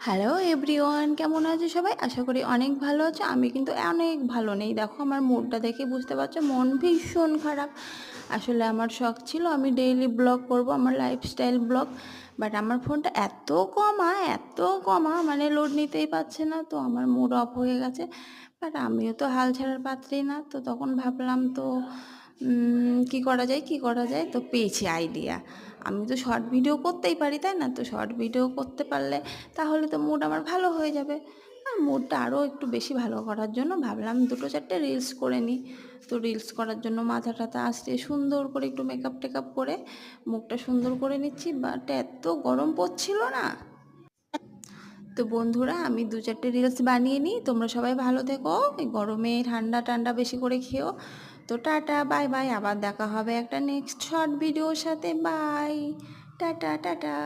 Hello everyone, কেমন আছো সবাই? আশা করি অনেক ভালো আছো। আমি কিন্তু অনেক ভালো নেই। দেখো আমার মুডটা দেখে বুঝতে পারছো, মন ভীষণ খারাপ। আসলে আমার শখ ছিল আমি ডেইলি ব্লগ করব, আমার লাইফস্টাইল ব্লগ। বাট আমার ফোনটা এত কমা মানে লোড নিতেই পারছে না, তো আমার মুড অফ হয়ে গেছে। বাট আমিও তো হাল ছাড়ার পাত্রী না, তো তখন ভাবলাম তো কি করা যায়, তো পেয়েছি আইডিয়া। আমি তো শর্ট ভিডিও করতেই পারি, তাই না? তো শর্ট ভিডিও করতে পারলে তাহলে তো মুড আমার ভালো হয়ে যাবে। আর মুডটা আরও একটু বেশি ভালো করার জন্য ভাবলাম দুটো চারটে রিলস করে নিই। তো রিলস করার জন্য মাথা টাথা আসতে সুন্দর করে একটু মেকআপ টেকআপ করে মুখটা সুন্দর করে নিচ্ছি। বাট এত গরম পড়ছিল না। তো বন্ধুরা, আমি দু চারটে রিলস বানিয়ে নিই। তোমরা সবাই ভালো থেকো, এই গরমে ঠান্ডা ঠান্ডা বেশি করে খেও। তো টাটা বাই বাই, আবার দেখা হবে একটা নেক্সট শর্ট ভিডিওর সাথে। Bye, tata tata.